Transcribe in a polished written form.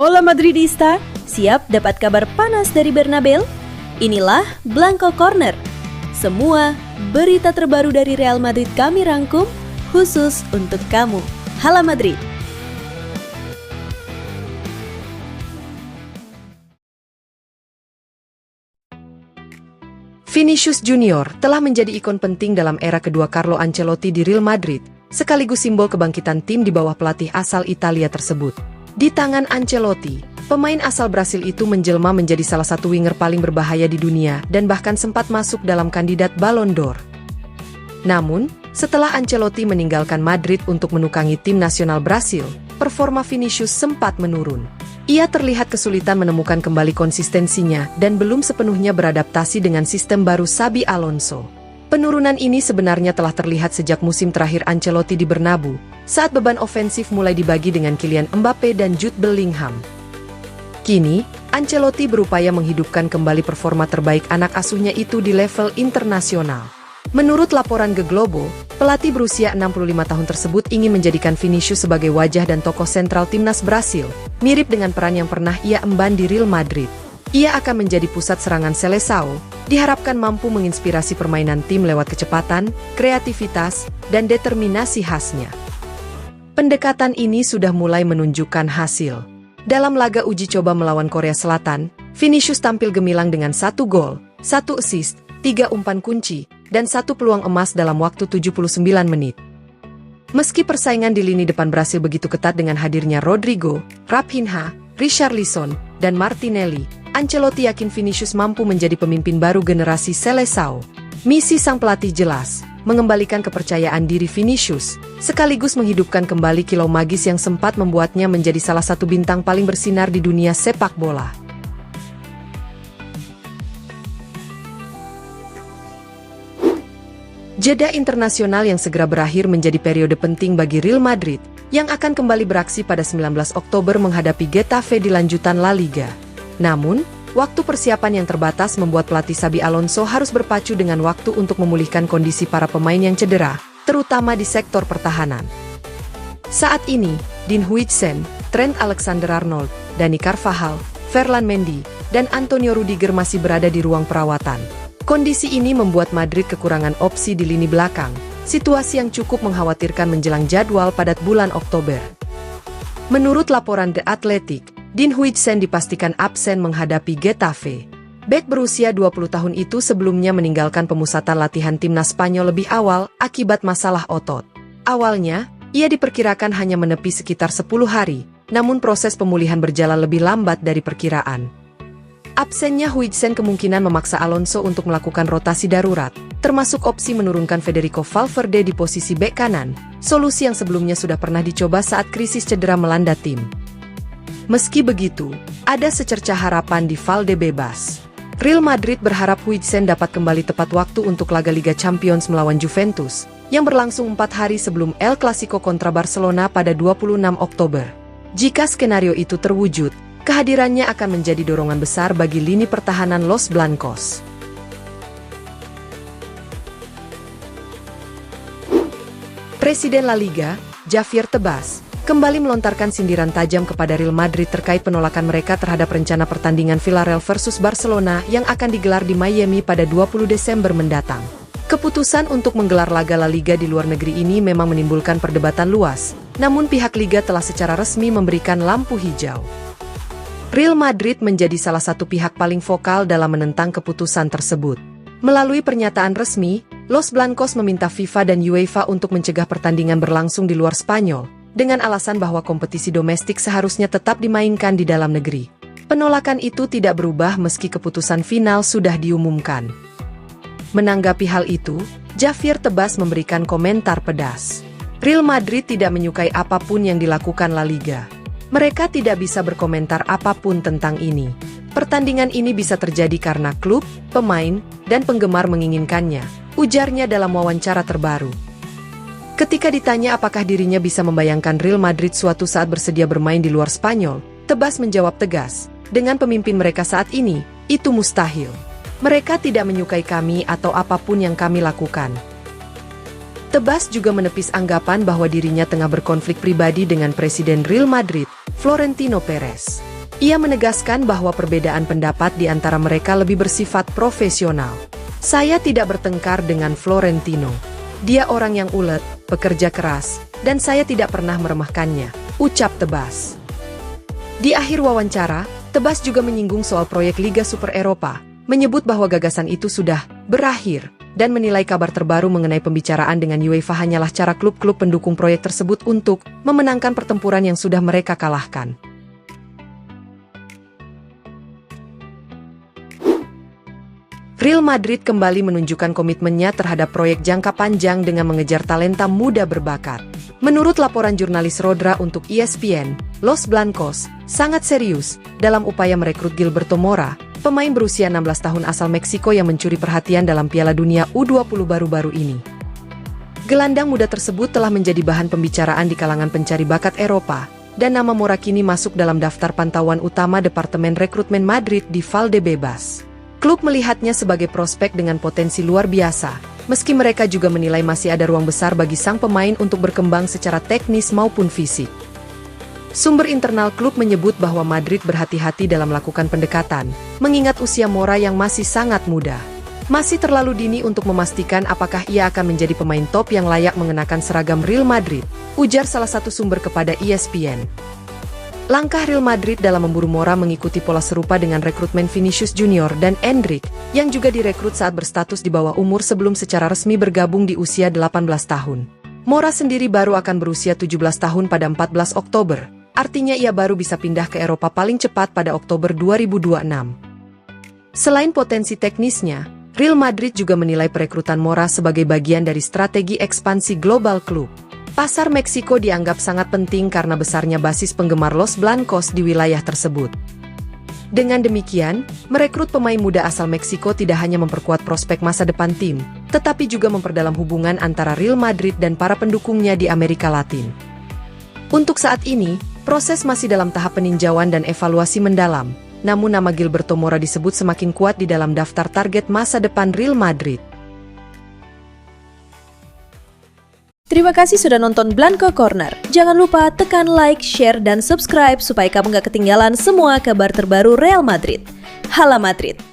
Hola Madridista, siap dapat kabar panas dari Bernabeu? Inilah Blanco Corner. Semua berita terbaru dari Real Madrid kami rangkum khusus untuk kamu. Hala Madrid. Vinicius Junior telah menjadi ikon penting dalam era kedua Carlo Ancelotti di Real Madrid, sekaligus simbol kebangkitan tim di bawah pelatih asal Italia tersebut. Di tangan Ancelotti, pemain asal Brasil itu menjelma menjadi salah satu winger paling berbahaya di dunia dan bahkan sempat masuk dalam kandidat Ballon d'Or. Namun, setelah Ancelotti meninggalkan Madrid untuk menukangi tim nasional Brasil, performa Vinicius sempat menurun. Ia terlihat kesulitan menemukan kembali konsistensinya dan belum sepenuhnya beradaptasi dengan sistem baru Xabi Alonso. Penurunan ini sebenarnya telah terlihat sejak musim terakhir Ancelotti di Bernabeu, saat beban ofensif mulai dibagi dengan Kylian Mbappe dan Jude Bellingham. Kini, Ancelotti berupaya menghidupkan kembali performa terbaik anak asuhnya itu di level internasional. Menurut laporan The Globo, pelatih berusia 65 tahun tersebut ingin menjadikan Vinicius sebagai wajah dan tokoh sentral timnas Brasil, mirip dengan peran yang pernah ia emban di Real Madrid. Ia akan menjadi pusat serangan Seleção, diharapkan mampu menginspirasi permainan tim lewat kecepatan, kreativitas, dan determinasi khasnya. Pendekatan ini sudah mulai menunjukkan hasil. Dalam laga uji coba melawan Korea Selatan, Vinicius tampil gemilang dengan 1 gol, 1 assist, 3 umpan kunci, dan 1 peluang emas dalam waktu 79 menit. Meski persaingan di lini depan Brasil begitu ketat dengan hadirnya Rodrigo, Raphinha, Richarlison, dan Martinelli, Ancelotti yakin Vinicius mampu menjadi pemimpin baru generasi Seleção. Misi sang pelatih jelas, mengembalikan kepercayaan diri Vinicius, sekaligus menghidupkan kembali kilau magis yang sempat membuatnya menjadi salah satu bintang paling bersinar di dunia sepak bola. Jeda internasional yang segera berakhir menjadi periode penting bagi Real Madrid, yang akan kembali beraksi pada 19 Oktober menghadapi Getafe di lanjutan La Liga. Namun, waktu persiapan yang terbatas membuat pelatih Xabi Alonso harus berpacu dengan waktu untuk memulihkan kondisi para pemain yang cedera, terutama di sektor pertahanan. Saat ini, Dean Huijsen, Trent Alexander-Arnold, Dani Carvajal, Ferland Mendy, dan Antonio Rudiger masih berada di ruang perawatan. Kondisi ini membuat Madrid kekurangan opsi di lini belakang, situasi yang cukup mengkhawatirkan menjelang jadwal padat bulan Oktober. Menurut laporan The Athletic, Dean Huijsen dipastikan absen menghadapi Getafe. Bek berusia 20 tahun itu sebelumnya meninggalkan pemusatan latihan timnas Spanyol lebih awal akibat masalah otot. Awalnya, ia diperkirakan hanya menepi sekitar 10 hari, namun proses pemulihan berjalan lebih lambat dari perkiraan. Absennya Huijsen kemungkinan memaksa Alonso untuk melakukan rotasi darurat, termasuk opsi menurunkan Federico Valverde di posisi bek kanan, solusi yang sebelumnya sudah pernah dicoba saat krisis cedera melanda tim. Meski begitu, ada secercah harapan di Valdebebas. Real Madrid berharap Huijsen dapat kembali tepat waktu untuk laga Liga Champions melawan Juventus, yang berlangsung 4 hari sebelum El Clasico kontra Barcelona pada 26 Oktober. Jika skenario itu terwujud, kehadirannya akan menjadi dorongan besar bagi lini pertahanan Los Blancos. Presiden La Liga, Javier Tebas, kembali melontarkan sindiran tajam kepada Real Madrid terkait penolakan mereka terhadap rencana pertandingan Villarreal versus Barcelona yang akan digelar di Miami pada 20 Desember mendatang. Keputusan untuk menggelar laga La Liga di luar negeri ini memang menimbulkan perdebatan luas, namun pihak Liga telah secara resmi memberikan lampu hijau. Real Madrid menjadi salah satu pihak paling vokal dalam menentang keputusan tersebut. Melalui pernyataan resmi, Los Blancos meminta FIFA dan UEFA untuk mencegah pertandingan berlangsung di luar Spanyol, dengan alasan bahwa kompetisi domestik seharusnya tetap dimainkan di dalam negeri. Penolakan itu tidak berubah meski keputusan final sudah diumumkan. Menanggapi hal itu, Javier Tebas memberikan komentar pedas. Real Madrid tidak menyukai apapun yang dilakukan La Liga. Mereka tidak bisa berkomentar apapun tentang ini. Pertandingan ini bisa terjadi karena klub, pemain, dan penggemar menginginkannya, ujarnya dalam wawancara terbaru. Ketika ditanya apakah dirinya bisa membayangkan Real Madrid suatu saat bersedia bermain di luar Spanyol, Tebas menjawab tegas, dengan pemimpin mereka saat ini, itu mustahil. Mereka tidak menyukai kami atau apapun yang kami lakukan. Tebas juga menepis anggapan bahwa dirinya tengah berkonflik pribadi dengan Presiden Real Madrid, Florentino Perez. Ia menegaskan bahwa perbedaan pendapat di antara mereka lebih bersifat profesional. Saya tidak bertengkar dengan Florentino. Dia orang yang ulet, pekerja keras, dan saya tidak pernah meremehkannya, ucap Tebas. Di akhir wawancara, Tebas juga menyinggung soal proyek Liga Super Eropa, menyebut bahwa gagasan itu sudah berakhir, dan menilai kabar terbaru mengenai pembicaraan dengan UEFA hanyalah cara klub-klub pendukung proyek tersebut untuk memenangkan pertempuran yang sudah mereka kalahkan. Real Madrid kembali menunjukkan komitmennya terhadap proyek jangka panjang dengan mengejar talenta muda berbakat. Menurut laporan jurnalis Rodra untuk ESPN, Los Blancos sangat serius dalam upaya merekrut Gilberto Mora, pemain berusia 16 tahun asal Meksiko yang mencuri perhatian dalam Piala Dunia U20 baru-baru ini. Gelandang muda tersebut telah menjadi bahan pembicaraan di kalangan pencari bakat Eropa, dan nama Mora kini masuk dalam daftar pantauan utama Departemen Rekrutmen Madrid di Valdebebas. Klub melihatnya sebagai prospek dengan potensi luar biasa, meski mereka juga menilai masih ada ruang besar bagi sang pemain untuk berkembang secara teknis maupun fisik. Sumber internal klub menyebut bahwa Madrid berhati-hati dalam melakukan pendekatan, mengingat usia Mora yang masih sangat muda. Masih terlalu dini untuk memastikan apakah ia akan menjadi pemain top yang layak mengenakan seragam Real Madrid, ujar salah satu sumber kepada ESPN. Langkah Real Madrid dalam memburu Mora mengikuti pola serupa dengan rekrutmen Vinicius Junior dan Endrick, yang juga direkrut saat berstatus di bawah umur sebelum secara resmi bergabung di usia 18 tahun. Mora sendiri baru akan berusia 17 tahun pada 14 Oktober, artinya ia baru bisa pindah ke Eropa paling cepat pada Oktober 2026. Selain potensi teknisnya, Real Madrid juga menilai perekrutan Mora sebagai bagian dari strategi ekspansi global klub. Pasar Meksiko dianggap sangat penting karena besarnya basis penggemar Los Blancos di wilayah tersebut. Dengan demikian, merekrut pemain muda asal Meksiko tidak hanya memperkuat prospek masa depan tim, tetapi juga memperdalam hubungan antara Real Madrid dan para pendukungnya di Amerika Latin. Untuk saat ini, proses masih dalam tahap peninjauan dan evaluasi mendalam, namun nama Gilberto Mora disebut semakin kuat di dalam daftar target masa depan Real Madrid. Terima kasih sudah nonton Blanco Corner. Jangan lupa tekan like, share, dan subscribe supaya kamu gak ketinggalan semua kabar terbaru Real Madrid. Hala Madrid!